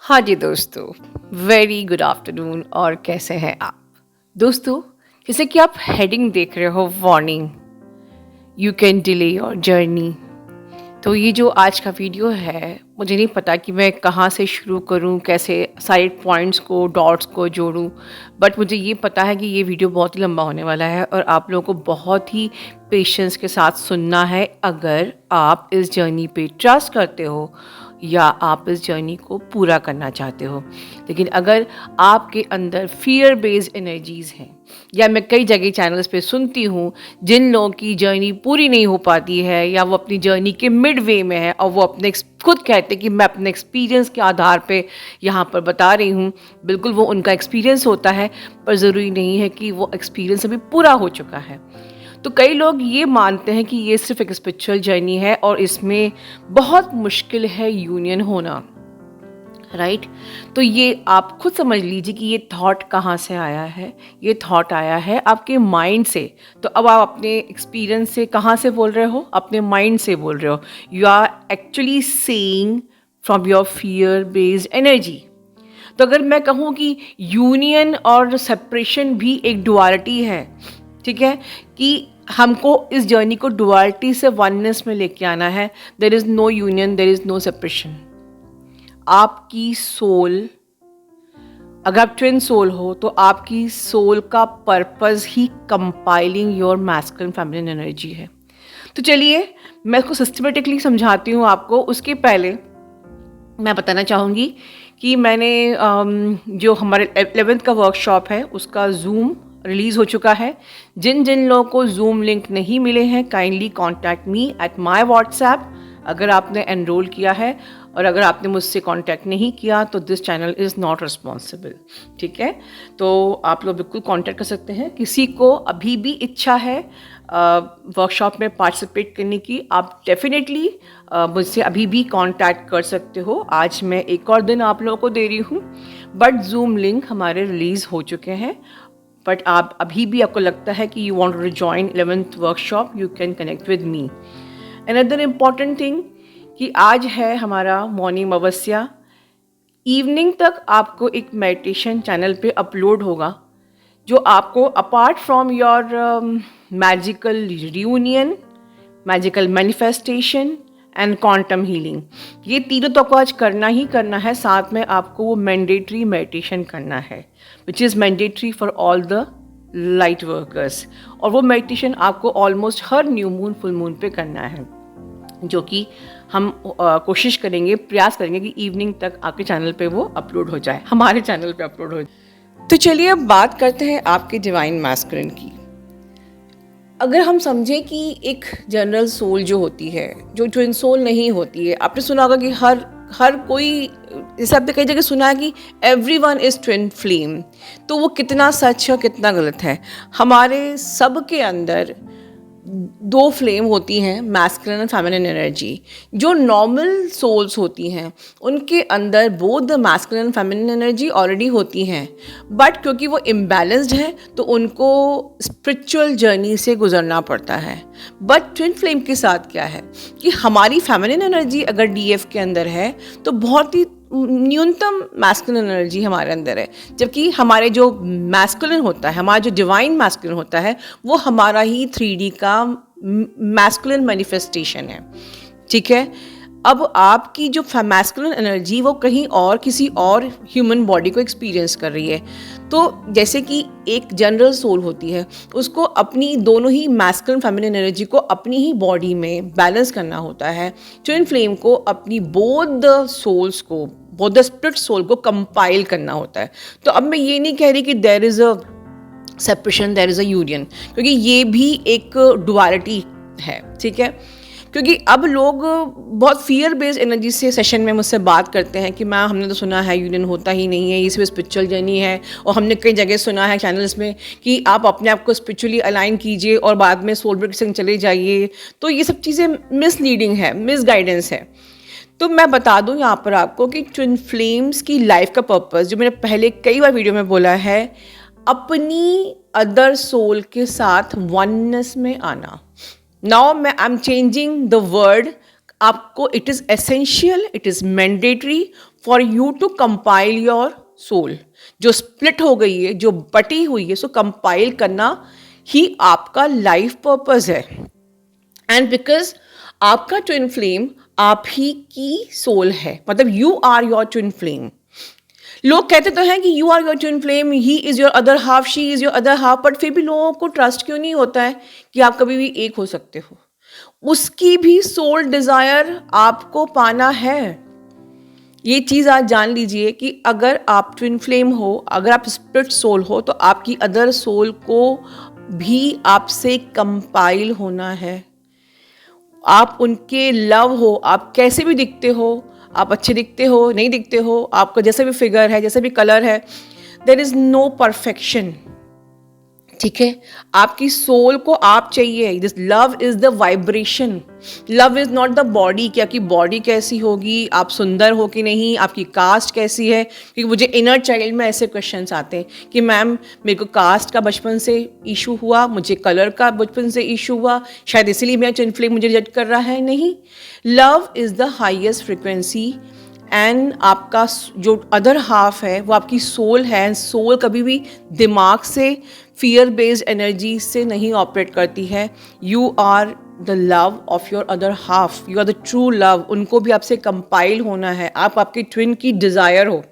हाँ जी दोस्तों, very good afternoon. और कैसे हैं आप दोस्तों? जैसे कि आप हेडिंग देख रहे हो, warning, you can delay your journey. तो ये जो आज का वीडियो है, मुझे नहीं पता कि मैं कहाँ से शुरू करूँ, कैसे सारे पॉइंट्स को, डॉट्स को जोड़ूँ। बट मुझे ये पता है कि ये वीडियो बहुत ही लंबा होने वाला है और आप लोगों को बहुत ही पेशेंस के साथ सुनना है अगर आप इस जर्नी पे ट्रस्ट करते हो या आप इस जर्नी को पूरा करना चाहते हो। लेकिन अगर आपके अंदर फियर बेस्ड एनर्जीज़ हैं, या मैं कई जगह चैनल्स पे सुनती हूँ जिन लोगों की जर्नी पूरी नहीं हो पाती है या वो अपनी जर्नी के मिड वे में है और वो अपने खुद कहते हैं कि मैं अपने एक्सपीरियंस के आधार पे यहाँ पर बता रही हूँ। बिल्कुल वो उनका एक्सपीरियंस होता है, पर ज़रूरी नहीं है कि वो एक्सपीरियंस अभी पूरा हो चुका है। तो कई लोग ये मानते हैं कि ये सिर्फ एक स्पिरिचुअल जर्नी है और इसमें बहुत मुश्किल है यूनियन होना, राइट। तो ये आप खुद समझ लीजिए कि ये थॉट कहाँ से आया है। ये थॉट आया है आपके माइंड से। तो अब आप अपने एक्सपीरियंस से कहाँ से बोल रहे हो? अपने माइंड से बोल रहे हो। You are actually saying from your fear based energy. तो अगर मैं कहूँ कि यूनियन और सेपरेशन भी एक डुअलिटी है, ठीक है, कि हमको इस जर्नी को डुअलिटी से वननेस में लेके आना है। There is no union, there is no separation. आपकी सोल, अगर आप ट्विन सोल हो तो आपकी सोल का पर्पस ही compiling your masculine feminine energy है। तो चलिए मैं इसको सिस्टमेटिकली समझाती हूँ आपको। उसके पहले मैं बताना चाहूँगी कि मैंने जो हमारे 11th का वर्कशॉप है उसका जूम रिलीज़ हो चुका है। जिन जिन लोगों को जूम लिंक नहीं मिले हैं, kindly contact me at my WhatsApp. अगर आपने एनरोल किया है और अगर आपने मुझसे कांटेक्ट नहीं किया तो this channel is not responsible, ठीक है। तो आप लोग बिल्कुल कांटेक्ट कर सकते हैं। किसी को अभी भी इच्छा है वर्कशॉप में पार्टिसिपेट करने की, आप डेफिनेटली मुझसे अभी भी कांटेक्ट कर सकते हो। आज मैं एक और दिन आप लोगों को दे रही हूँ, बट जूम लिंक हमारे रिलीज़ हो चुके हैं। बट आप अभी भी आपको लगता है कि you want to join 11th workshop, you can connect with me. Another important thing कि आज है हमारा मॉर्निंग अमावस्या। इवनिंग तक आपको एक मेडिटेशन चैनल पे अपलोड होगा जो आपको apart from your magical reunion, magical manifestation and quantum healing, ये तीनों तो आपको आज करना ही करना है। साथ में आपको वो मैंडेटरी मेडिटेशन करना है which is mandatory for all the light workers. और वो मेडिटेशन आपको ऑलमोस्ट हर न्यू मून, फुल मून पे करना है, जो कि हम कोशिश करेंगे, प्रयास करेंगे कि इवनिंग तक आपके चैनल पे वो अपलोड हो जाए, हमारे चैनल पे अपलोड हो जाए। तो चलिए अब बात करते हैं आपके डिवाइन मैस्कुलिन की। अगर हम समझें कि एक जनरल सोल जो होती है, जो ट्विन सोल नहीं होती है, आपने सुना होगा कि हर कोई, जैसे आपने कई जगह सुना है कि एवरीवन इज़ ट्विन फ्लेम। तो वो कितना सच है और कितना गलत है? हमारे सब के अंदर दो फ्लेम होती हैं, मैस्कुलिन और फेमिनिन एनर्जी। जो नॉर्मल सोल्स होती हैं उनके अंदर both the masculine feminine energy already होती हैं, बट क्योंकि वो इम्बैलेंस्ड है तो उनको स्पिरिचुअल जर्नी से गुजरना पड़ता है। बट ट्विन फ्लेम के साथ क्या है कि हमारी फेमिनिन एनर्जी अगर डीएफ के अंदर है तो बहुत ही न्यूनतम मैस्कुलिन एनर्जी हमारे अंदर है, जबकि हमारे जो मैस्कुलिन होता है, हमारा जो डिवाइन मैस्कुलिन होता है, वो हमारा ही 3D का मैस्कुलिन मैनिफेस्टेशन है, ठीक है। अब आपकी जो मैस्कुलिन एनर्जी वो कहीं और किसी और ह्यूमन बॉडी को एक्सपीरियंस कर रही है। तो जैसे कि एक जनरल सोल होती है, उसको अपनी दोनों ही मैस्कुलिन फेमिनिन एनर्जी को अपनी ही बॉडी में बैलेंस करना होता है। ट्विन फ्लेम को अपनी बोथ द सोल्स को, बोथ द स्पिरिट सोल को कंपाइल करना होता है। तो अब मैं ये नहीं कह रही कि there is a separation, there is a union, क्योंकि ये भी एक डुअलिटी है, ठीक है। क्योंकि अब लोग बहुत फियर बेस्ड एनर्जी से सेशन में मुझसे बात करते हैं कि मैम हमने तो सुना है यूनियन होता ही नहीं है, ये सिर्फ स्पिरिचुअल जर्नी है। और हमने कई जगह सुना है चैनल्स में कि आप अपने आप को स्पिरिचुअली अलाइन कीजिए और बाद में सोल ब्रिड के संग चले जाइए। तो ये सब चीज़ें मिसलीडिंग है, मिसगाइडेंस है। तो मैं बता दूं यहाँ पर आपको कि ट्विन फ्लेम्स की लाइफ का पर्पस, जो मैंने पहले कई बार वीडियो में बोला है, अपनी अदर सोल के साथ वननेस में आना। नाउ मैं I am changing the word आपको it is essential, it is mandatory for you to compile your soul. जो स्प्लिट हो गई है, जो बटी हुई है, सो कंपाइल करना ही आपका लाइफ पर्पस है। एंड बिकॉज आपका ट्विन फ्लेम आप ही की सोल है, मतलब you are your twin flame. लोग कहते तो हैं कि you are your twin flame, he is your other half, she is your other half, but फिर भी लोगों को ट्रस्ट क्यों नहीं होता है कि आप कभी भी एक हो सकते हो। उसकी भी सोल डिज़ायर आपको पाना है। ये चीज़ आज जान लीजिए कि अगर आप ट्विन फ्लेम हो, अगर आप स्प्लिट सोल हो, तो आपकी अदर सोल को भी आपसे कंपाइल होना है। आप उनके लव हो, आप कैसे भी दिखते हो, आप अच्छे दिखते हो, नहीं दिखते हो, आपका जैसे भी फिगर है, जैसे भी कलर है, देयर इज़ नो परफेक्शन। ठीक है, आपकी सोल को आप चाहिए। This love is the vibration, love is not the body कि आपकी बॉडी कैसी होगी, आप सुंदर हो कि नहीं, आपकी कास्ट कैसी है। क्योंकि मुझे इनर चाइल्ड में ऐसे क्वेश्चंस आते हैं कि मैम मेरे को कास्ट का बचपन से इशू हुआ, मुझे कलर का बचपन से इशू हुआ, शायद इसीलिए मेरा ट्विन फ्लेम मुझे रिजेक्ट कर रहा है। नहीं, love is the highest frequency and आपका जो अदर हाफ है वो आपकी सोल है। सोल कभी भी दिमाग से, फियर बेस्ड एनर्जी से नहीं ऑपरेट करती है। You are the love of your other half, you are the true love. उनको भी आपसे कंपाइल होना है, आप आपके ट्विन की डिज़ायर हो।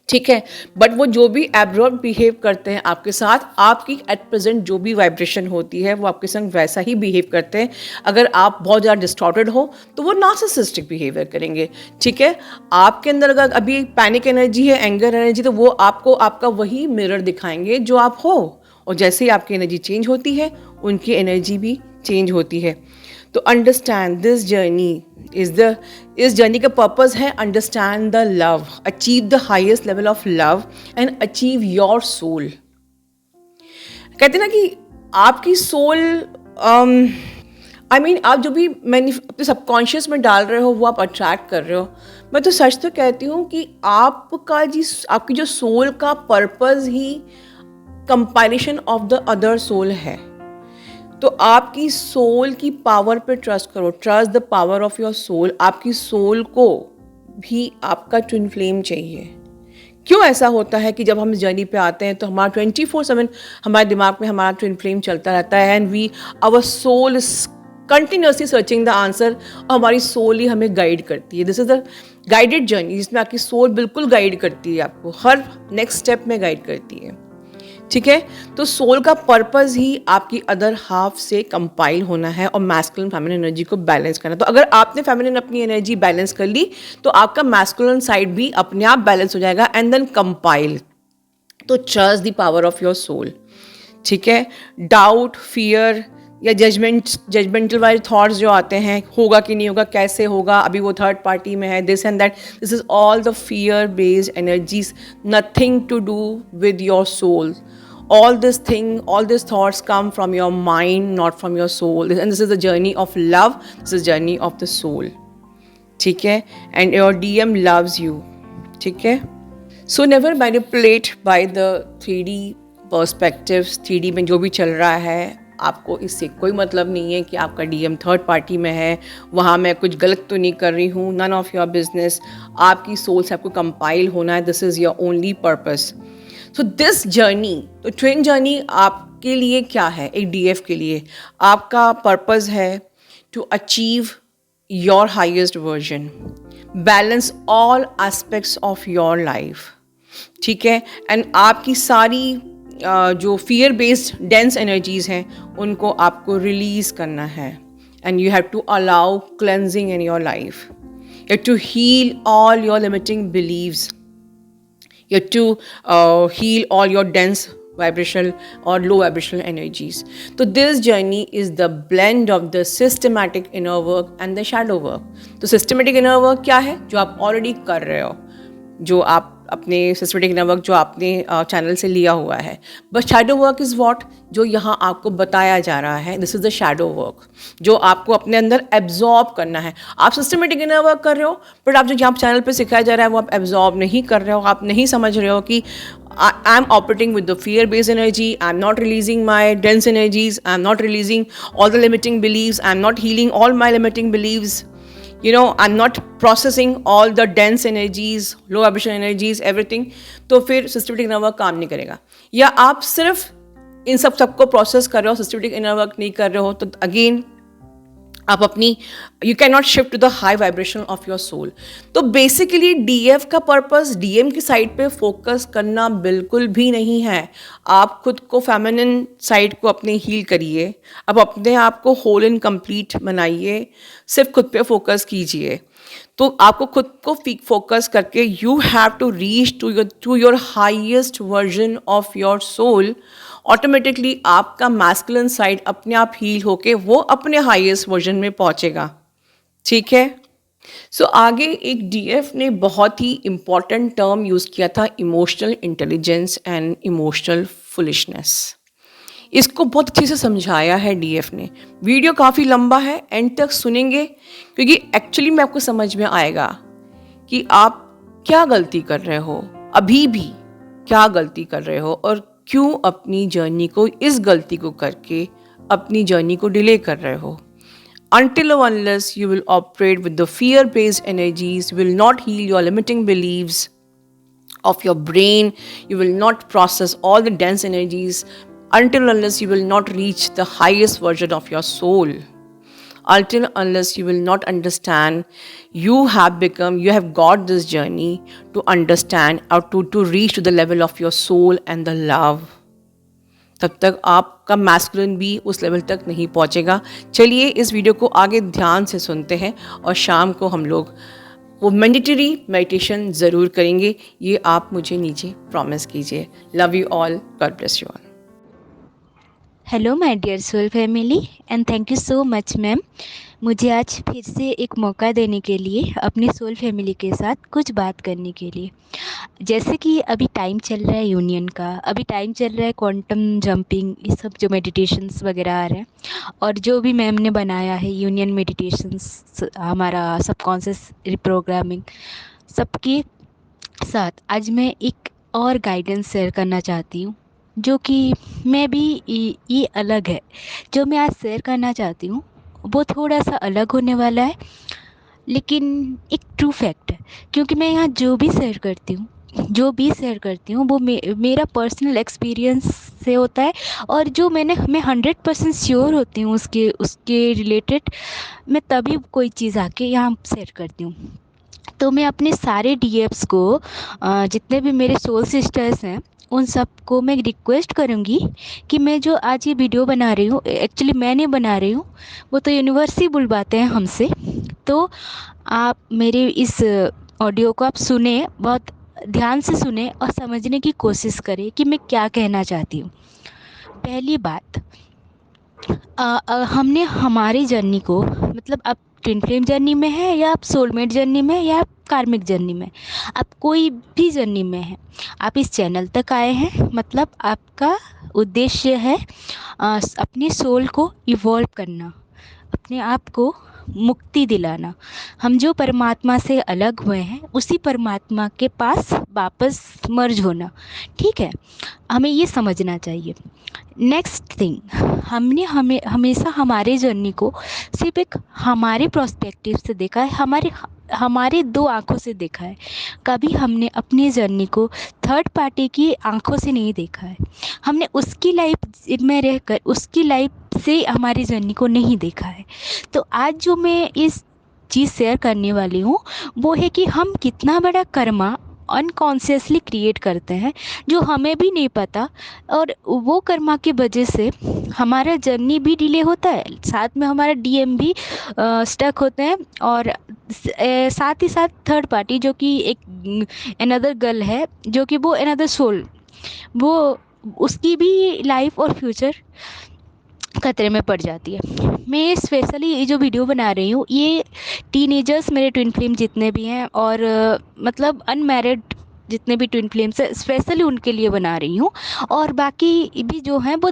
ठीक है, बट वो जो भी एब्रॉड बिहेव करते हैं आपके साथ, आपकी एट प्रेजेंट जो भी वाइब्रेशन होती है वो आपके संग वैसा ही बिहेव करते हैं। अगर आप बहुत ज़्यादा डिस्टॉर्टेड हो तो वो नार्सिसिस्टिक बिहेवियर करेंगे। ठीक है, आपके अंदर अगर अभी पैनिक एनर्जी है, एंगर एनर्जी, तो वो आपको आपका वही मिरर दिखाएंगे जो आप हो। और जैसे ही आपकी एनर्जी चेंज होती है, उनकी एनर्जी भी चेंज होती है। तो अंडरस्टैंड दिस जर्नी इस जर्नी का पर्पस है understand the love, achieve the highest level of love and achieve your soul. कहते ना कि आपकी सोल आप जो भी अपने सबकॉन्शियस में डाल रहे हो वो आप अट्रैक्ट कर रहे हो। मैं तो सच तो कहती हूँ कि आपकी जो सोल का पर्पस ही compilation of the other soul है। तो आपकी सोल की पावर पे ट्रस्ट करो, trust the power of your soul. आपकी सोल को भी आपका ट्विन फ्लेम चाहिए। क्यों ऐसा होता है कि जब हम इस जर्नी पे आते हैं तो हमारा 24/7 हमारे दिमाग में हमारा ट्विन फ्लेम चलता रहता है and our soul is continuously searching the answer, और हमारी सोल ही हमें गाइड करती है। This is the guided journey जिसमें आपकी सोल बिल्कुल गाइड करती है, आपको हर नेक्स्ट स्टेप में गाइड करती है। ठीक है, तो सोल का पर्पस ही आपकी अदर हाफ से कंपाइल होना है और मैस्कुलिन फेमिनिन एनर्जी को बैलेंस करना। तो अगर आपने फेमिनिन अपनी एनर्जी बैलेंस कर ली तो आपका मैस्कुलिन साइड भी अपने आप बैलेंस हो जाएगा एंड देन कंपाइल। तो trust the power of your soul. ठीक है, डाउट, फियर या जजमेंटल वाले थॉट्स जो आते हैं, होगा कि नहीं होगा, कैसे होगा, अभी वो थर्ड पार्टी में है, this and that, this is all the fear based energies, nothing to do with your soul. all these thoughts come from your mind, not from your soul, and this is the journey of love, this is the journey of the soul. ठीक है, and your DM loves you. ठीक है, so never manipulate by the 3D perspectives. 3D में जो भी चल रहा है आपको इससे कोई मतलब नहीं है कि आपका DM थर्ड पार्टी में है, वहाँ मैं कुछ गलत तो नहीं कर रही हूँ। none of your business. आपकी सोल से आपको कंपाइल होना है, this is your only purpose. So this journey, तो ट्विन जर्नी आपके लिए क्या है? एक DF के लिए आपका पर्पस है to achieve your highest version, balance all aspects of your life. ठीक है, एंड आपकी सारी जो फियर बेस्ड डेंस एनर्जीज हैं उनको आपको रिलीज करना है and you have to allow cleansing in your life. You have to heal all your limiting beliefs. You have to heal all your dense vibrational or low vibrational energies. So this journey is the blend of the systematic inner work and the shadow work. तो systematic inner work क्या है? जो आप already कर रहे हो, जो आप अपने सिस्टमेटिक इनर वर्क जो आपने चैनल से लिया हुआ है. But shadow work is what, जो यहाँ आपको बताया जा रहा है. This is the shadow work जो आपको अपने अंदर एब्जॉर्ब करना है. आप सिस्टमेटिक इनर वर्क कर रहे हो, बट आप जो यहाँ चैनल पे सिखाया जा रहा है वो आप एब्जॉर्ब नहीं कर रहे हो. आप नहीं समझ रहे हो कि I am operating with the fear-based energy. I'm not releasing my dense energies. I'm not releasing all the limiting beliefs. I'm not healing all my limiting beliefs. I'm not processing all the dense energies, low vibration energies, everything, तो फिर systematic inner work काम नहीं करेगा. या आप सिर्फ इन सबको process कर रहे हो, सिस्टमेटिक इनर वर्क नहीं कर रहे हो, तो अगेन आप अपनी you can not shift to the high vibration of your soul. तो बेसिकली डीएफ का पर्पस डीएम की साइड पे फोकस करना बिल्कुल भी नहीं है. आप खुद को फेमिनिन साइड को अपने हील करिए, आप अपने आप को होल एंड कंप्लीट बनाइए, सिर्फ खुद पे फोकस कीजिए. तो आपको खुद को फोकस करके you have to reach to your highest version of your soul. Automatically आपका मैस्कुलिन साइड अपने आप हील होके वो अपने हाईएस्ट वर्जन में पहुंचेगा. ठीक है. सो आगे एक डीएफ ने बहुत ही इम्पॉर्टेंट टर्म यूज़ किया था, emotional intelligence and emotional foolishness. इसको बहुत अच्छे से समझाया है डीएफ ने. वीडियो काफ़ी लंबा है, एंड तक सुनेंगे क्योंकि एक्चुअली में आपको समझ में आएगा कि आप क्या गलती कर रहे हो, अभी भी क्या गलती कर रहे हो, और क्यों अपनी जर्नी को, इस गलती को करके अपनी जर्नी को डिले कर रहे हो. Until or unless you will operate with the fear-based energies, you will not heal your limiting beliefs of your brain, you will not process all the dense energies, until unless you will not reach the highest version of your soul, until unless you will not understand you have got this journey to understand or to reach to the level of your soul and the love, तब तक आपका masculine भी उस level तक नहीं पहुंचेगा. चलिए इस वीडियो को आगे ध्यान से सुनते हैं, और शाम को हम लोग वो मैंडेटरी मेडिटेशन ज़रूर करेंगे. ये आप मुझे नीचे प्रॉमिस कीजिए. Love you all, God bless you all. Hello my dear soul family and thank you so much ma'am, मुझे आज फिर से एक मौका देने के लिए अपनी सोल फैमिली के साथ कुछ बात करने के लिए. जैसे कि अभी टाइम चल रहा है यूनियन का, अभी टाइम चल रहा है क्वांटम जंपिंग, ये सब जो मेडिटेशंस वगैरह आ रहे हैं, और जो भी मैम ने बनाया है यूनियन मेडिटेशंस, हमारा सबकॉन्शियस रिप्रोग्रामिंग, सबके साथ आज मैं एक और गाइडेंस शेयर करना चाहती हूँ, जो कि मैं भी ये अलग है. जो मैं आज शेयर करना चाहती हूँ वो थोड़ा सा अलग होने वाला है, लेकिन एक ट्रू फैक्ट है. क्योंकि मैं यहाँ जो भी शेयर करती हूँ वो मेरा पर्सनल एक्सपीरियंस से होता है, और जो मैं 100% श्योर होती हूँ उसके रिलेटेड, मैं तभी कोई चीज़ आके यहाँ शेयर करती हूँ. तो मैं अपने सारे डीएफ्स को, जितने भी मेरे सोल सिस्टर्स हैं, उन सबको मैं रिक्वेस्ट करूँगी कि मैं जो आज ये वीडियो बना रही हूँ, एक्चुअली मैं नहीं बना रही हूँ, वो तो यूनिवर्स ही बुलवाते हैं हमसे. तो आप मेरे इस ऑडियो को आप सुने, बहुत ध्यान से सुने और समझने की कोशिश करें कि मैं क्या कहना चाहती हूँ. पहली बात, हमने हमारी जर्नी को, मतलब आप ट्विन फ्लेम जर्नी में है, या आप सोलमेट जर्नी में, या आप कार्मिक जर्नी में, आप कोई भी जर्नी में हैं, आप इस चैनल तक आए हैं, मतलब आपका उद्देश्य है अपनी सोल को इवॉल्व करना, अपने आप को मुक्ति दिलाना. हम जो परमात्मा से अलग हुए हैं उसी परमात्मा के पास वापस मर्ज होना. ठीक है, हमें ये समझना चाहिए. नेक्स्ट थिंग, हमने हमेशा हमारे जर्नी को सिर्फ एक हमारे प्रोस्पेक्टिव से देखा है, हमारे दो आँखों से देखा है. कभी हमने अपनी जर्नी को थर्ड पार्टी की आँखों से नहीं देखा है. हमने उसकी लाइफ में रहकर उसकी लाइफ से हमारी जर्नी को नहीं देखा है. तो आज जो मैं इस चीज़ शेयर करने वाली हूँ वो है कि हम कितना बड़ा कर्मा अनकॉन्शियसली क्रिएट करते हैं, जो हमें भी नहीं पता, और वो कर्मा की वजह से हमारा जर्नी भी डिले होता है, साथ में हमारा डीएम भी स्टक होते हैं, और साथ ही साथ थर्ड पार्टी जो कि एक अनदर गर्ल है, जो कि वो अनदर सोल, वो उसकी भी लाइफ और फ्यूचर खतरे में पड़ जाती है. मैं स्पेशली ये जो वीडियो बना रही हूँ ये टीनेजर्स, मेरे ट्विन फ्लेम जितने भी हैं, और मतलब अनमैरिड जितने भी ट्विन फ्लेम्स हैं, स्पेशली उनके लिए बना रही हूँ. और बाकी भी जो हैं वो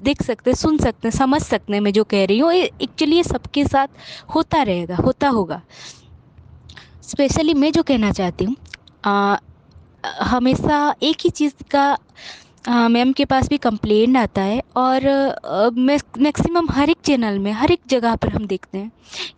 देख सकते, सुन सकते, समझ सकते हैं मैं जो कह रही हूँ. एक्चुअली ये सबके साथ होता रहेगा, होता होगा. स्पेशली मैं जो कहना चाहती हूँ, हमेशा एक ही चीज़ का मैम के पास भी कंप्लेंट आता है, और मैक्सिमम हर एक चैनल में, हर एक जगह पर हम देखते हैं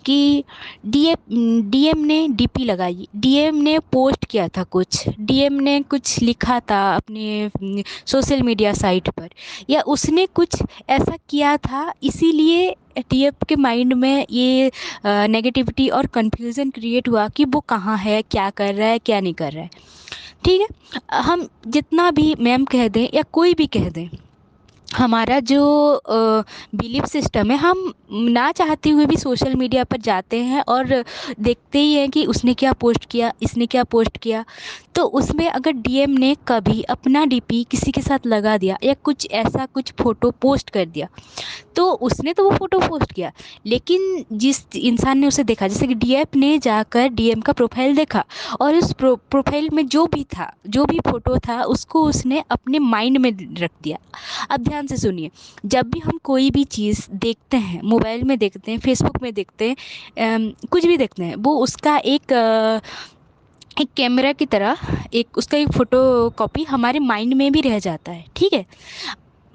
कि डीएम ने डीपी लगाई, डीएम ने पोस्ट किया था कुछ, डीएम ने कुछ लिखा था अपने सोशल मीडिया साइट पर, या उसने कुछ ऐसा किया था, इसीलिए डीएम के माइंड में ये नेगेटिविटी और कंफ्यूजन क्रिएट हुआ कि वो कहाँ है, क्या कर रहा है, क्या नहीं कर रहा है। ठीक है, हम जितना भी मैम कह दें या कोई भी कह दें, हमारा जो बिलीफ सिस्टम है, हम ना चाहते हुए भी सोशल मीडिया पर जाते हैं और देखते ही हैं कि उसने क्या पोस्ट किया, इसने क्या पोस्ट किया। तो उसमें अगर डीएम ने कभी अपना डीपी किसी के साथ लगा दिया या कुछ ऐसा कुछ फ़ोटो पोस्ट कर दिया, तो उसने तो वो फ़ोटो पोस्ट किया, लेकिन जिस इंसान ने उसे देखा, जैसे कि डीएफ ने जाकर डीएम का प्रोफाइल देखा, और उस प्रोफाइल में जो भी था, जो भी फ़ोटो था, उसको उसने अपने माइंड में रख दिया। अब ध्यान से सुनिए, जब भी हम कोई भी चीज़ देखते हैं, मोबाइल में देखते हैं, फेसबुक में देखते हैं, कुछ भी देखते हैं, वो उसका एक कैमरा की तरह, एक उसका एक फ़ोटो कॉपी हमारे माइंड में भी रह जाता है। ठीक है,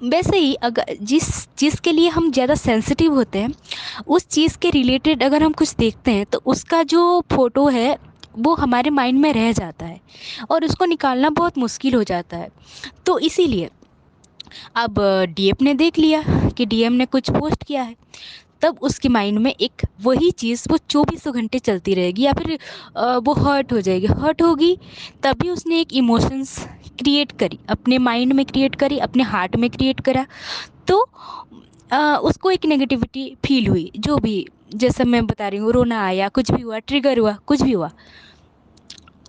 वैसे ही अगर जिस चीज़ के लिए हम ज़्यादा सेंसिटिव होते हैं, उस चीज़ के रिलेटेड अगर हम कुछ देखते हैं, तो उसका जो फ़ोटो है वो हमारे माइंड में रह जाता है, और उसको निकालना बहुत मुश्किल हो जाता है। तो इसीलिए अब डीएम ने देख लिया कि डीएम ने कुछ पोस्ट किया है, तब उसके माइंड में एक वही चीज़ वो 24 घंटे चलती रहेगी, या फिर वो हर्ट हो जाएगी, हर्ट होगी, तभी उसने एक इमोशंस क्रिएट करी, अपने माइंड में क्रिएट करी, अपने हार्ट में क्रिएट करा। तो उसको एक नेगेटिविटी फील हुई, जो भी, जैसे मैं बता रही हूँ, रोना आया, कुछ भी हुआ, ट्रिगर हुआ, कुछ भी हुआ।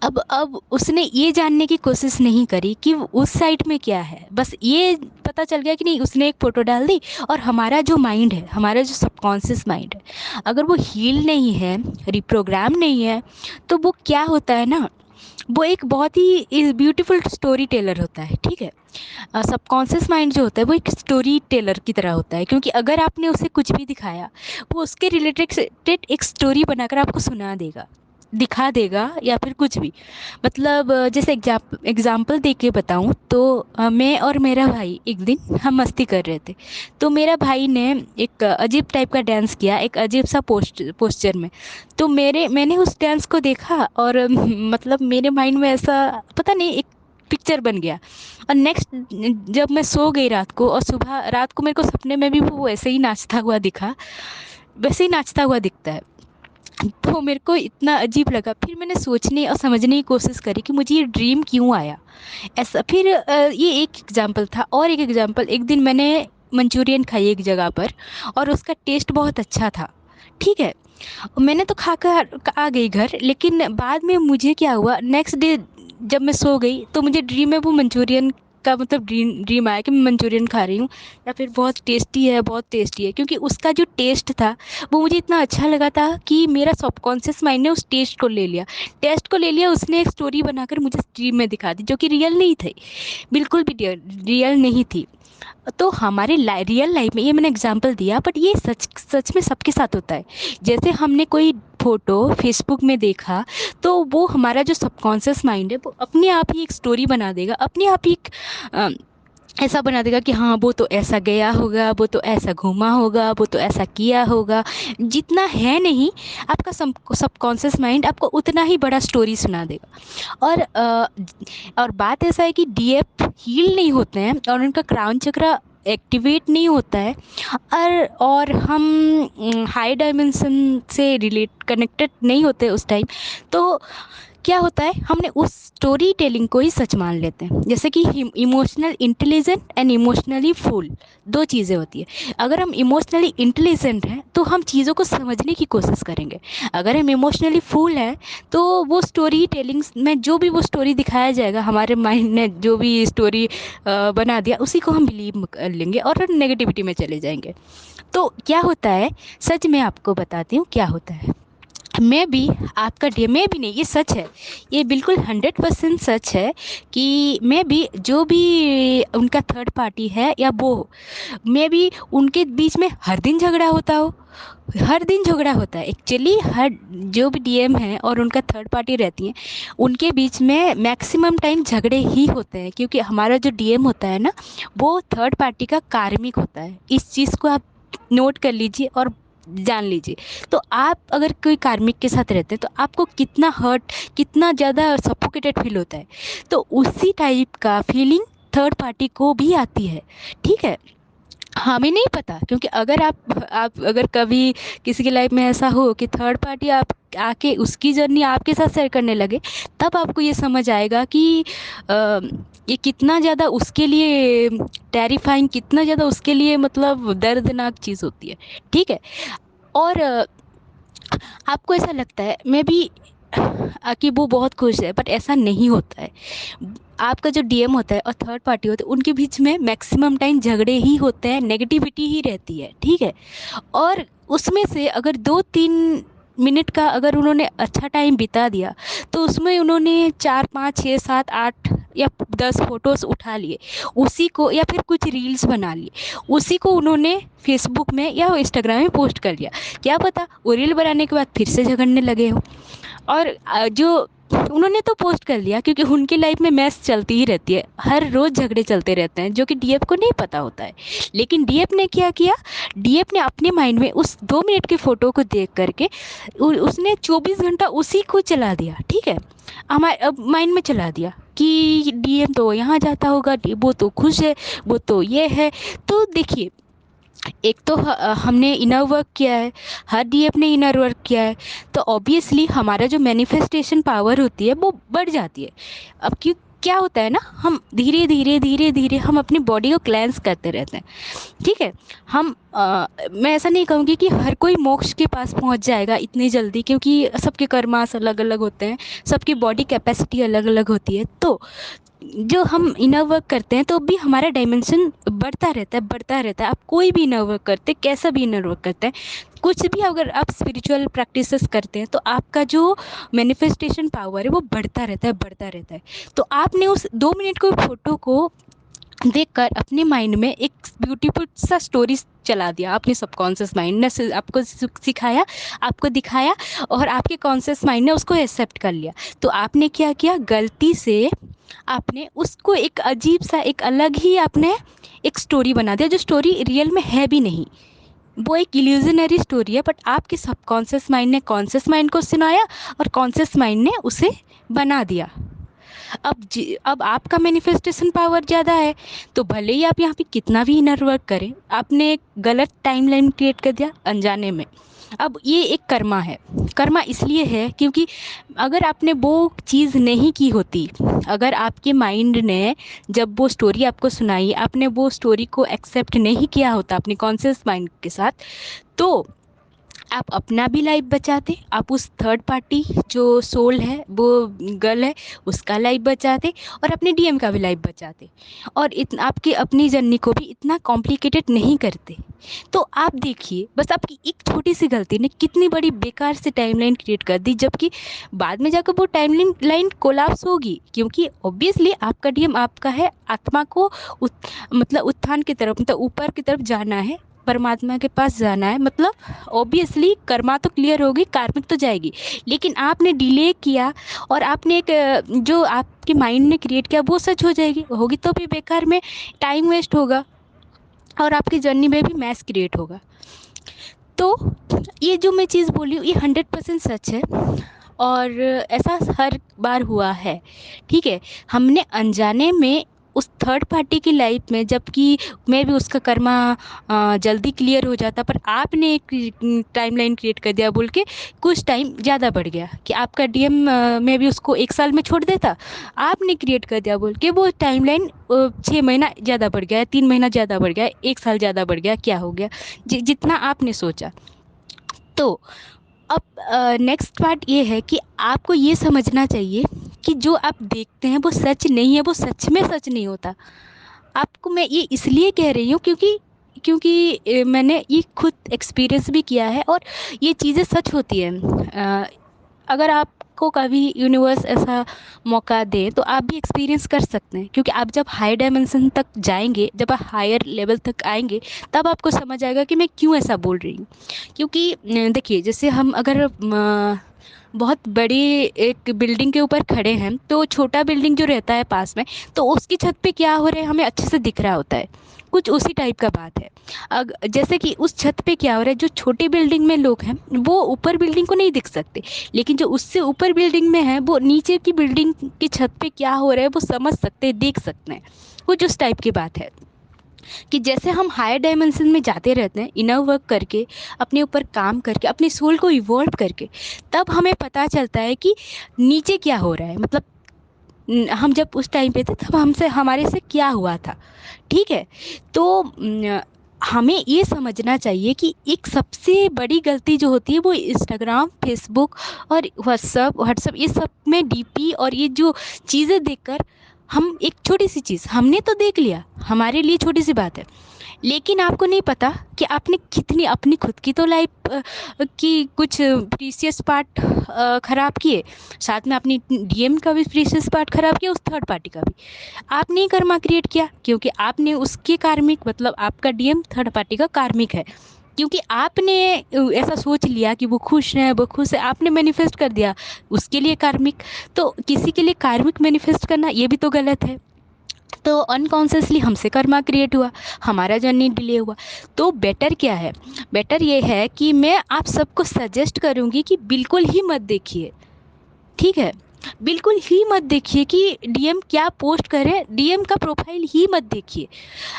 अब उसने ये जानने की कोशिश नहीं करी कि उस साइट में क्या है, बस ये पता चल गया कि नहीं, उसने एक फ़ोटो डाल दी। और हमारा जो माइंड है, हमारा जो सबकॉन्शियस माइंड है, अगर वो हील नहीं है, रिप्रोग्राम नहीं है, तो वो क्या होता है ना, वो एक बहुत ही ब्यूटीफुल स्टोरी टेलर होता है। ठीक है, सबकॉन्शियस माइंड जो होता है वो एक स्टोरी टेलर की तरह होता है, क्योंकि अगर आपने उसे कुछ भी दिखाया, वो उसके रिलेटेड एक स्टोरी बनाकर आपको सुना देगा, दिखा देगा, या फिर कुछ भी। मतलब जैसे एग्जाम्पल दे के बताऊँ तो मैं और मेरा भाई एक दिन हम मस्ती कर रहे थे, तो मेरा भाई ने एक अजीब टाइप का डांस किया, एक अजीब सा पोस्चर में। तो मैंने उस डांस को देखा, और मतलब मेरे माइंड में ऐसा पता नहीं एक पिक्चर बन गया। और नेक्स्ट, जब मैं सो गई रात को, और सुबह रात को मेरे को सपने में भी वो वैसे ही नाचता हुआ दिखा, वैसे ही नाचता हुआ दिखता है। तो मेरे को इतना अजीब लगा, फिर मैंने सोचने और समझने की कोशिश करी कि मुझे ये ड्रीम क्यों आया ऐसा। फिर ये एक एग्जांपल था, और एक एग्जांपल, एक दिन मैंने मंचूरियन खाई एक जगह पर, और उसका टेस्ट बहुत अच्छा था। ठीक है, मैंने तो खाकर आ गई घर, लेकिन बाद में मुझे क्या हुआ, नेक्स्ट डे जब मैं सो गई, तो मुझे ड्रीम में वो मंचूरियन का मतलब ड्रीम आया कि मैं मंचूरियन खा रही हूँ, या फिर बहुत टेस्टी है, बहुत टेस्टी है, क्योंकि उसका जो टेस्ट था वो मुझे इतना अच्छा लगा था कि मेरा सबकॉन्शियस माइंड ने उस टेस्ट को ले लिया, उसने एक स्टोरी बनाकर मुझे ड्रीम में दिखा दी, जो कि रियल नहीं थी, बिल्कुल भी रियल नहीं थी। तो हमारे रियल लाइफ में, ये मैंने एग्जांपल दिया, बट ये सच सच में सबके साथ होता है। जैसे हमने कोई फ़ोटो फेसबुक में देखा, तो वो हमारा जो सबकॉन्शियस माइंड है वो अपने आप ही एक स्टोरी बना देगा, अपने आप ही एक अ, ऐसा बना देगा कि हाँ, वो तो ऐसा गया होगा, वो तो ऐसा घूमा होगा, वो तो ऐसा किया होगा। जितना है नहीं, आपका सबकॉन्शियस माइंड आपको उतना ही बड़ा स्टोरी सुना देगा। और बात ऐसा है कि डीएफ हील नहीं होते हैं, और उनका क्राउन चक्र एक्टिवेट नहीं होता है, और हम हाई डायमेंशन से रिलेट कनेक्टेड नहीं होते उस टाइम। तो क्या होता है, हमने उस स्टोरी टेलिंग को ही सच मान लेते हैं। जैसे कि emotional intelligent and emotionally full, दो चीज़ें होती है। अगर हम इमोशनली इंटेलिजेंट हैं तो हम चीज़ों को समझने की कोशिश करेंगे, अगर हम इमोशनली फुल हैं तो वो स्टोरी टेलिंग्स में जो भी वो स्टोरी दिखाया जाएगा, हमारे माइंड ने जो भी स्टोरी बना दिया, उसी को हम बिलीव कर लेंगे और नेगेटिविटी में चले जाएंगे। तो क्या होता है, सच में आपको बताती हूँ क्या होता है। मैं भी आपका डीएम, मैं भी नहीं, ये सच है, ये बिल्कुल 100% सच है कि मैं भी जो भी उनका थर्ड पार्टी है या वो हो, मैं भी उनके बीच में हर दिन झगड़ा होता हो, हर दिन झगड़ा होता है एक्चुअली। हर जो भी डीएम है और उनका थर्ड पार्टी रहती है, उनके बीच में मैक्सिमम टाइम झगड़े ही होते हैं, क्योंकि हमारा जो डीएम होता है ना, वो थर्ड पार्टी का कार्मिक होता है। इस चीज़ को आप नोट कर लीजिए और जान लीजिए। तो आप अगर कोई कार्मिक के साथ रहते हैं तो आपको कितना हर्ट, कितना ज़्यादा सफोकेटेड फील होता है, तो उसी टाइप का फीलिंग थर्ड पार्टी को भी आती है। ठीक है, हमें नहीं पता, क्योंकि अगर आप अगर कभी किसी की लाइफ में ऐसा हो कि थर्ड पार्टी आप आके उसकी जर्नी आपके साथ शेयर करने लगे, तब आपको ये समझ आएगा कि ये कितना ज़्यादा उसके लिए टेरिफाइंग, कितना ज़्यादा उसके लिए मतलब दर्दनाक चीज़ होती है। ठीक है, और आपको ऐसा लगता है मे बी कि वो बहुत खुश है, बट ऐसा नहीं होता है। आपका जो डीएम होता है और थर्ड पार्टी होता है, उनके बीच में मैक्सिमम टाइम झगड़े ही होते हैं, नेगेटिविटी ही रहती है। ठीक है, और उसमें से अगर 2-3 मिनट का अगर उन्होंने अच्छा टाइम बिता दिया, तो उसमें उन्होंने 4-5-6-7-8 या 10 फोटोज़ उठा लिए, उसी को या फिर कुछ रील्स बना लिए, उसी को उन्होंने फेसबुक में या इंस्टाग्राम में पोस्ट कर दिया। क्या पता वो रील बनाने के बाद फिर से झगड़ने लगे हो। और जो उन्होंने तो पोस्ट कर लिया, क्योंकि उनकी लाइफ में मैस चलती ही रहती है, हर रोज़ झगड़े चलते रहते हैं, जो कि डीएफ को नहीं पता होता है। लेकिन डीएफ ने क्या किया, डीएफ ने अपने माइंड में उस 2 मिनट की फ़ोटो को देख करके उसने 24 घंटा उसी को चला दिया। ठीक है, हमारे अब माइंड में चला दिया कि डीएम तो यहाँ जाता होगा, वो तो खुश है, वो तो ये है। तो देखिए, एक तो हमने इनर वर्क किया है, हर डीएफ ने इनर वर्क किया है, तो ऑब्वियसली हमारा जो मैनिफेस्टेशन पावर होती है वो बढ़ जाती है। अब क्यों, क्या होता है ना, हम धीरे धीरे धीरे धीरे हम अपनी बॉडी को क्लेंस करते रहते हैं। ठीक है, हम मैं ऐसा नहीं कहूँगी कि हर कोई मोक्ष के पास पहुँच जाएगा इतनी जल्दी, क्योंकि सबके कर्मास अलग अलग होते हैं, सबकी बॉडी कैपेसिटी अलग अलग होती है। तो जो हम इनर वर्क करते हैं तो भी हमारा डायमेंशन बढ़ता रहता है, बढ़ता रहता है। आप कोई भी इनर वर्क करते, कैसा भी इनर वर्क करते हैं, कुछ भी अगर आप स्पिरिचुअल प्रैक्टिसेस करते हैं, तो आपका जो मैनिफेस्टेशन पावर है वो बढ़ता रहता है, बढ़ता रहता है। तो आपने उस 2 मिनट को फोटो को देखकर अपने माइंड में एक ब्यूटीफुल सा स्टोरी चला दिया, अपने सबकॉन्शियस माइंड ने आपको सिखाया, आपको दिखाया, और आपके कॉन्शियस माइंड ने उसको एक्सेप्ट कर लिया। तो आपने क्या किया, गलती से आपने उसको एक अजीब सा, एक अलग ही आपने एक स्टोरी बना दिया, जो स्टोरी रियल में है भी नहीं। वो एक इल्यूजनरी स्टोरी है, बट आपके सबकॉन्शियस माइंड ने कॉन्शियस माइंड को सुनाया, और कॉन्शियस माइंड ने उसे बना दिया। अब आपका मैनिफेस्टेशन पावर ज़्यादा है, तो भले ही आप यहाँ पे कितना भी इनर वर्क करें, आपने एक गलत टाइमलाइन क्रिएट कर दिया अनजाने में। अब ये एक कर्मा है। कर्मा इसलिए है क्योंकि अगर आपने वो चीज़ नहीं की होती, अगर आपके माइंड ने जब वो स्टोरी आपको सुनाई, आपने वो स्टोरी को एक्सेप्ट नहीं किया होता अपने कॉन्शियस माइंड के साथ, तो आप अपना भी लाइफ बचाते, आप उस थर्ड पार्टी जो सोल है, वो गर्ल है, उसका लाइफ बचाते, और अपने डीएम का भी लाइफ बचाते, और आपकी अपनी जर्नी को भी इतना कॉम्प्लिकेटेड नहीं करते। तो आप देखिए, बस आपकी एक छोटी सी गलती ने कितनी बड़ी बेकार से टाइमलाइन क्रिएट कर दी, जबकि बाद में जाकर वो टाइमलाइन कोलैप्स होगी, क्योंकि ऑब्वियसली आपका डीएम आपका है, आत्मा को मतलब उत्थान की तरफ, मतलब ऊपर की तरफ जाना है, परमात्मा के पास जाना है, मतलब ऑब्वियसली कर्मा तो क्लियर होगी, कार्मिक तो जाएगी। लेकिन आपने डिले किया, और आपने एक जो आपके माइंड ने क्रिएट किया वो सच हो जाएगी, होगी तो भी बेकार में टाइम वेस्ट होगा, और आपकी जर्नी में भी मैस क्रिएट होगा। तो ये जो मैं चीज़ बोली हूँ, ये 100% सच है, और ऐसा हर बार हुआ है। ठीक है, हमने अनजाने में उस थर्ड पार्टी की लाइफ में, जबकि मैं भी उसका कर्मा जल्दी क्लियर हो जाता, पर आपने एक टाइमलाइन क्रिएट कर दिया बोल के कुछ टाइम ज़्यादा बढ़ गया, कि आपका डीएम में भी उसको 1 साल में छोड़ देता, आपने क्रिएट कर दिया बोल के वो टाइमलाइन 6 महीना ज़्यादा बढ़ गया, 3 महीना ज़्यादा बढ़ गया, 1 साल ज़्यादा बढ़ गया, क्या हो गया, जितना आपने सोचा। तो अब नेक्स्ट पार्ट ये है कि आपको ये समझना चाहिए कि जो आप देखते हैं वो सच नहीं है, वो सच में सच नहीं होता। आपको मैं ये इसलिए कह रही हूँ क्योंकि क्योंकि मैंने ये खुद एक्सपीरियंस भी किया है और ये चीज़ें सच होती हैं। अगर आपको कभी यूनिवर्स ऐसा मौका दे तो आप भी एक्सपीरियंस कर सकते हैं, क्योंकि आप जब हाई डायमेंशन तक जाएंगे, जब आप हायर लेवल तक आएंगे, तब आपको समझ आएगा कि मैं क्यों ऐसा बोल रही हूँ। क्योंकि देखिए, जैसे हम अगर बहुत बड़ी एक बिल्डिंग के ऊपर खड़े हैं, तो छोटा बिल्डिंग जो रहता है पास में, तो उसकी छत पे क्या हो रहा है हमें अच्छे से दिख रहा होता है। कुछ उसी टाइप का बात है। जैसे कि उस छत पे क्या हो रहा है, जो छोटी बिल्डिंग में लोग हैं वो ऊपर बिल्डिंग को नहीं दिख सकते, लेकिन जो उससे ऊपर बिल्डिंग में है वो नीचे की बिल्डिंग की छत पे क्या हो रहा है वो समझ सकते हैं, देख सकते हैं। कुछ उस टाइप की बात है कि जैसे हम हायर डायमेंशन में जाते रहते हैं, इनर वर्क करके, अपने ऊपर काम करके, अपने सोल को इवॉल्व करके, तब हमें पता चलता है कि नीचे क्या हो रहा है। मतलब हम जब उस टाइम पे थे तब हमसे हमारे से क्या हुआ था। ठीक है। तो हमें ये समझना चाहिए कि एक सबसे बड़ी गलती जो होती है वो इंस्टाग्राम, फेसबुक और व्हाट्सअप ये सब में डीपी और ये जो चीज़ें देखकर, हम एक छोटी सी चीज़ हमने तो देख लिया, हमारे लिए छोटी सी बात है, लेकिन आपको नहीं पता कि आपने कितनी अपनी खुद की तो लाइफ की कुछ प्रीशियस पार्ट ख़राब किए, साथ में अपनी डीएम का भी प्रीशियस पार्ट ख़राब किया, उस थर्ड पार्टी का भी। आपने ही कर्मा क्रिएट किया, क्योंकि आपने उसके कार्मिक, मतलब आपका डीएम थर्ड पार्टी का कार्मिक है, क्योंकि आपने ऐसा सोच लिया कि वो खुश है, वो खुश है, आपने मैनिफेस्ट कर दिया उसके लिए कार्मिक। तो किसी के लिए कार्मिक मैनिफेस्ट करना ये भी तो गलत है। तो अनकॉन्शियसली हमसे कर्मा क्रिएट हुआ, हमारा जर्नी डिले हुआ। तो बेटर क्या है, बेटर ये है कि मैं आप सबको सजेस्ट करूँगी कि बिल्कुल ही मत देखिए। ठीक है, बिल्कुल ही मत देखिए कि डीएम क्या पोस्ट करे, डीएम का प्रोफाइल ही मत देखिए।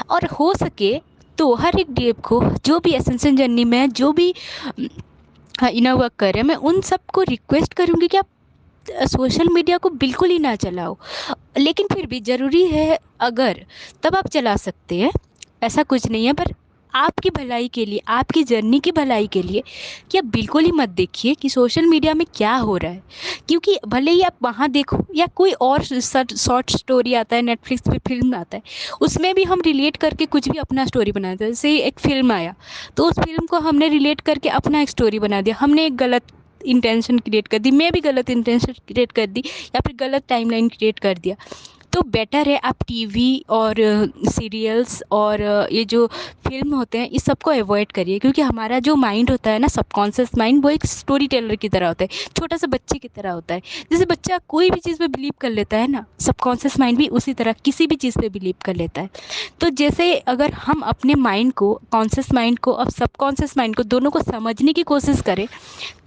और हो सके तो हर एक डीएम को, जो भी एसेंशियल जर्नी में जो भी इनर वर्क कर रहे हैं, मैं उन सबको रिक्वेस्ट करूँगी कि आप सोशल मीडिया को बिल्कुल ही ना चलाओ। लेकिन फिर भी ज़रूरी है अगर, तब आप चला सकते हैं, ऐसा कुछ नहीं है। पर आपकी भलाई के लिए, आपकी जर्नी की भलाई के लिए, कि आप बिल्कुल ही मत देखिए कि सोशल मीडिया में क्या हो रहा है। क्योंकि भले ही आप वहाँ देखो या कोई और शॉर्ट स्टोरी आता है, नेटफ्लिक्स पे फिल्म आता है, उसमें भी हम रिलेट करके कुछ भी अपना स्टोरी बनाते हैं। जैसे एक फ़िल्म आया, तो उस फिल्म को हमने रिलेट करके अपना एक स्टोरी बना दिया, हमने एक गलत इंटेंशन क्रिएट कर दी, मैं भी गलत इंटेंशन क्रिएट कर दी, या फिर गलत टाइमलाइन क्रिएट कर दिया। तो बेटर है आप टीवी और सीरियल्स और ये जो फ़िल्म होते हैं इस सबको अवॉइड करिए, क्योंकि हमारा जो माइंड होता है ना, सबकॉन्शियस माइंड, वो एक स्टोरी टेलर की तरह होता है, छोटा सा बच्चे की तरह होता है। जैसे बच्चा कोई भी चीज़ पे बिलीव कर लेता है ना, सबकॉन्शियस माइंड भी उसी तरह किसी भी चीज़ पे बिलीव कर लेता है। तो जैसे अगर हम अपने माइंड को, कॉन्शियस माइंड को और सबकॉन्शियस माइंड को, दोनों को समझने की कोशिश करें,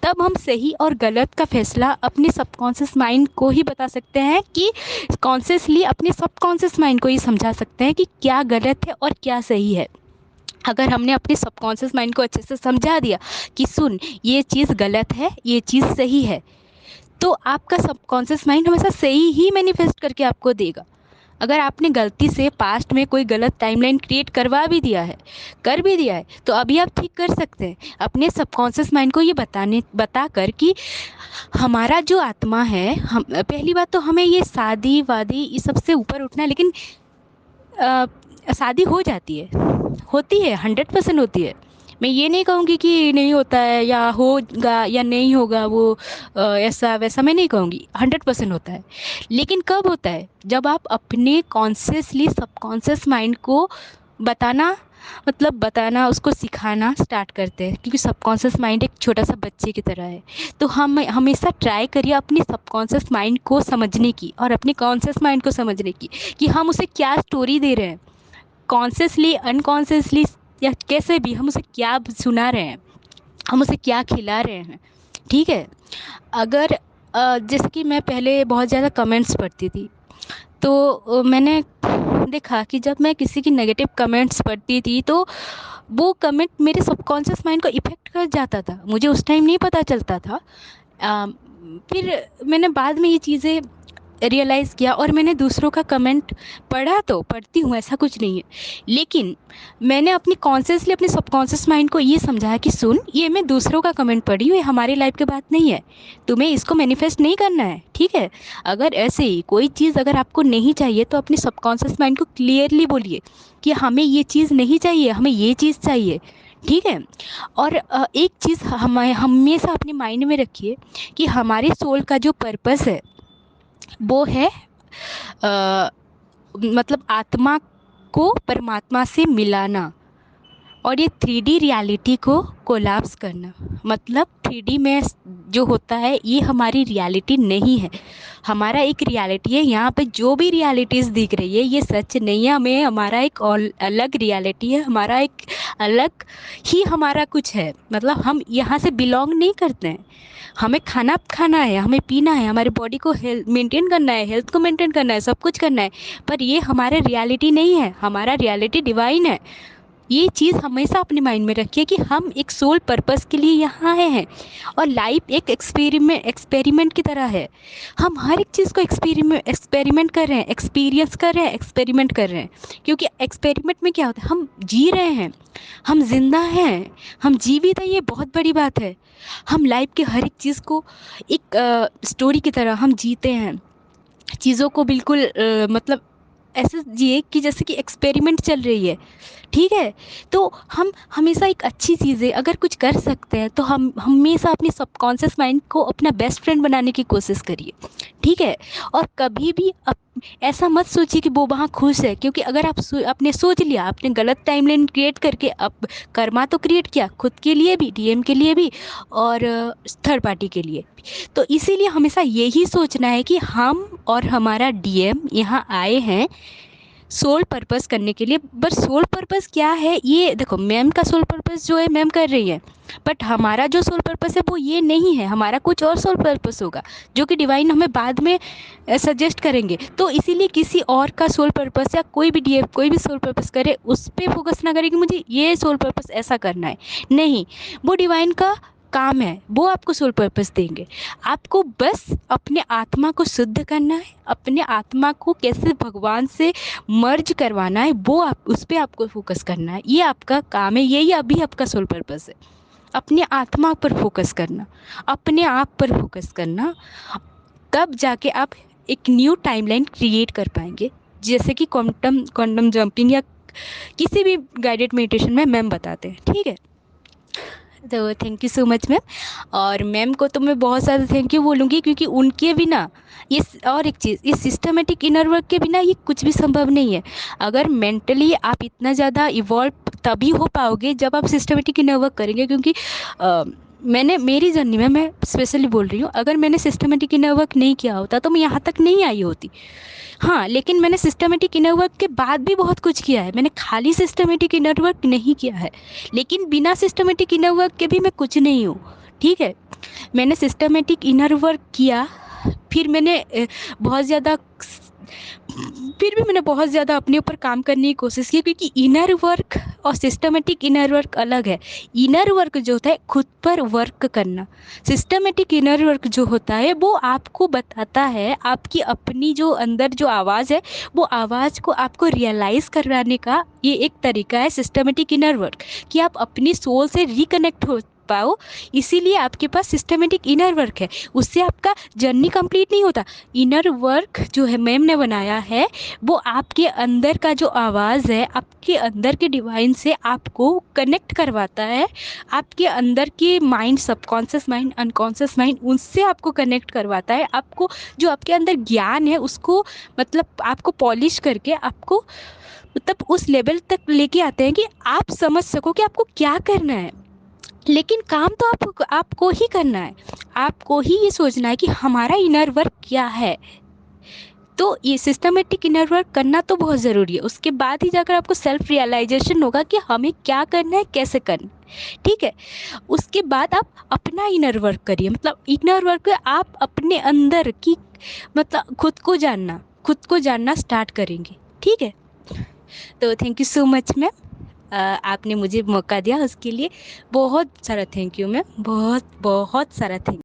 तब हम सही और गलत का फैसला अपने सबकॉन्शियस माइंड को ही बता सकते हैं, कि कॉन्शियसली अपने सबकॉन्शियस माइंड को ही समझा सकते हैं कि क्या गलत है और क्या सही है। अगर हमने अपने सबकॉन्शियस माइंड को अच्छे से समझा दिया कि सुन, ये चीज़ गलत है, ये चीज़ सही है, तो आपका सबकॉन्शियस माइंड हमेशा सही ही मैनिफेस्ट करके आपको देगा। अगर आपने गलती से पास्ट में कोई गलत टाइमलाइन क्रिएट करवा भी दिया है, कर भी दिया है, तो अभी आप ठीक कर सकते हैं अपने सबकॉन्शियस माइंड को ये बता कर कि हमारा जो आत्मा है, हम पहली बात तो हमें ये शादी वादी ये सबसे ऊपर उठना है। लेकिन अ, शादी हो जाती है, होती है, 100% होती है। मैं ये नहीं कहूँगी कि नहीं होता है या होगा या नहीं होगा, वो ऐसा वैसा मैं नहीं कहूँगी, 100% होता है। लेकिन कब होता है, जब आप अपने कॉन्शियसली सबकॉन्शियस माइंड को बताना, मतलब बताना, उसको सिखाना स्टार्ट करते हैं, क्योंकि सबकॉन्शियस माइंड एक छोटा सा बच्चे की तरह है। तो हम हमेशा ट्राई करिए अपने सबकॉन्शियस माइंड को समझने की और अपने कॉन्शियस माइंड को समझने की, कि हम उसे क्या स्टोरी दे रहे हैं, कॉन्शियसली, अनकॉन्शियसली, या कैसे भी हम उसे क्या सुना रहे हैं, हम उसे क्या खिला रहे हैं। ठीक है। अगर जैसे कि मैं पहले बहुत ज़्यादा कमेंट्स पढ़ती थी, तो मैंने देखा कि जब मैं किसी की नेगेटिव कमेंट्स पढ़ती थी, तो वो कमेंट मेरे सबकॉन्शियस माइंड को इफ़ेक्ट कर जाता था, मुझे उस टाइम नहीं पता चलता था। फिर मैंने बाद में ये चीज़ें रियलाइज़ किया, और मैंने दूसरों का कमेंट पढ़ा, तो पढ़ती हूँ, ऐसा कुछ नहीं है, लेकिन मैंने अपनी कॉन्शियसली अपने सबकॉन्शियस माइंड को ये समझाया कि सुन, ये मैं दूसरों का कमेंट पढ़ी हूँ, ये हमारी लाइफ की बात नहीं है, तुम्हें इसको मैनिफेस्ट नहीं करना है, ठीक है। अगर ऐसे ही कोई चीज़ अगर आपको नहीं चाहिए तो अपने सबकॉन्शियस माइंड को क्लियरली बोलिए कि हमें ये चीज़ नहीं चाहिए, हमें ये चीज़ चाहिए, ठीक है। और एक चीज़ हमें हमेशा अपने माइंड में रखिए कि हमारे सोल का जो पर्पस है वो है मतलब आत्मा को परमात्मा से मिलाना, और ये 3D रियलिटी को कोलैप्स करना। मतलब 3D में जो होता है ये हमारी रियलिटी नहीं है, हमारा एक रियलिटी है। यहाँ पे जो भी रियलिटीज़ दिख रही है ये सच नहीं है, हमें हमारा एक और अलग रियलिटी है, हमारा एक अलग ही हमारा कुछ है। मतलब हम यहाँ से बिलोंग नहीं करते हैं। हमें खाना खाना है, हमें पीना है, हमारी बॉडी को हेल्थ मेंटेन करना है, हेल्थ को मेंटेन करना है, सब कुछ करना है, पर ये हमारा रियलिटी नहीं है, हमारा रियलिटी डिवाइन है। ये चीज़ हमेशा अपने माइंड में रखिए कि हम एक सोल पर्पस के लिए यहाँ आए हैं, और लाइफ एक एक्सपेरिमेंट की तरह है। हम हर एक चीज़ को एक्सपेरिमेंट कर रहे हैं, एक्सपीरियंस कर रहे हैं, एक्सपेरिमेंट कर रहे हैं। क्योंकि एक्सपेरिमेंट में क्या होता है, हम जी रहे हैं, हम जिंदा हैं, हम जीवित हैं, ये बहुत बड़ी बात है। हम लाइफ के हर एक चीज़ को एक स्टोरी की तरह हम जीते हैं, चीज़ों को बिल्कुल मतलब ऐसे जिए कि जैसे कि एक्सपेरिमेंट चल रही है, ठीक है। तो हम हमेशा एक अच्छी चीज़ें अगर कुछ कर सकते हैं तो हम हमेशा अपने सबकॉन्शियस माइंड को अपना बेस्ट फ्रेंड बनाने की कोशिश करिए, ठीक है। और कभी भी ऐसा मत सोचिए कि वो वहाँ खुश है, क्योंकि अगर आपने सोच लिया, आपने गलत टाइमलाइन क्रिएट करके अब कर्मा तो क्रिएट किया खुद के लिए भी, डीएम के लिए भी, और थर्ड पार्टी के लिए भी। तो इसीलिए हमेशा यही सोचना है कि हम और हमारा डीएम यहाँ आए हैं सोल पर्पस करने के लिए। बट सोल पर्पस क्या है, ये देखो, मैम का सोल पर्पस जो है मैम कर रही है, बट हमारा जो सोल पर्पस है वो ये नहीं है, हमारा कुछ और सोल पर्पस होगा जो कि डिवाइन हमें बाद में सजेस्ट करेंगे। तो इसीलिए किसी और का सोल पर्पस या कोई भी डीएफ कोई भी सोल पर्पस करे उस पर फोकस ना करे कि मुझे ये सोल पर्पस ऐसा करना है, नहीं, वो डिवाइन का काम है, वो आपको सोल पर्पस देंगे। आपको बस अपने आत्मा को शुद्ध करना है, अपने आत्मा को कैसे भगवान से मर्ज करवाना है, वो आप उस पर आपको फोकस करना है, ये आपका काम है, यही अभी आपका सोल पर्पस है। अपने आत्मा पर फोकस करना, अपने आप पर फोकस करना, तब जाके आप एक न्यू टाइमलाइन क्रिएट कर पाएंगे, जैसे कि क्वांटम जंपिंग या किसी भी गाइडेड मेडिटेशन में मैम बताते हैं, ठीक है। तो thank you so much ma'am. और मैम को तो मैं बहुत ज़्यादा थैंक यू बोलूँगी, क्योंकि उनके बिना और एक चीज़, इस सिस्टमेटिक इनर वर्क के बिना ये कुछ भी संभव नहीं है। अगर मेंटली आप इतना ज़्यादा इवॉल्व तभी हो पाओगे जब आप सिस्टमेटिक इनर वर्क करेंगे, क्योंकि मैंने मेरी जर्नी में, मैं स्पेशली बोल रही हूँ, अगर मैंने सिस्टमेटिक इनर वर्क नहीं किया होता तो मैं यहाँ तक नहीं आई होती। हाँ, लेकिन मैंने सिस्टमेटिक इनर वर्क के बाद भी बहुत कुछ किया है, मैंने खाली सिस्टमेटिक इनर वर्क नहीं किया है। लेकिन बिना सिस्टमेटिक इनर वर्क के भी मैं कुछ नहीं हूँ, ठीक है। मैंने सिस्टमेटिक इनर वर्क किया, फिर मैंने बहुत ज़्यादा फिर भी मैंने बहुत ज़्यादा अपने ऊपर काम करने की कोशिश की, क्योंकि इनर वर्क और सिस्टमेटिक इनर वर्क अलग है। इनर वर्क जो होता है खुद पर वर्क करना, सिस्टमेटिक इनर वर्क जो होता है वो आपको बताता है आपकी अपनी जो अंदर जो आवाज़ है, वो आवाज़ को आपको रियलाइज़ कराने का ये एक तरीका है सिस्टमेटिक इनर वर्क, कि आप अपनी सोल से रिकनेक्ट हो पाओ। इसीलिए आपके पास सिस्टमेटिक इनर वर्क है, उससे आपका जर्नी कंप्लीट नहीं होता। इनर वर्क जो है मैम ने बनाया है, वो आपके अंदर का जो आवाज़ है, आपके अंदर के डिवाइन से आपको कनेक्ट करवाता है, आपके अंदर के mind, subconscious mind, unconscious mind, उनसे आपको कनेक्ट करवाता है। आपको जो आपके अंदर ज्ञान है उसको मतलब आपको पॉलिश करके आपको मतलब उस लेवल तक लेके आते हैं कि आप समझ सको कि आपको क्या करना है। लेकिन काम तो आपको ही करना है, आपको ही ये सोचना है कि हमारा इनर वर्क क्या है। तो ये सिस्टमेटिक इनर वर्क करना तो बहुत ज़रूरी है, उसके बाद ही जाकर आपको सेल्फ रियलाइजेशन होगा कि हमें क्या करना है, कैसे करना है, ठीक है। उसके बाद आप अपना इनर वर्क करिए, मतलब इनर वर्क आप अपने अंदर की मतलब खुद को जानना स्टार्ट करेंगे, ठीक है। तो thank you so much ma'am, आपने मुझे मौका दिया उसके लिए बहुत सारा थैंक यू मैम, बहुत बहुत सारा थैंक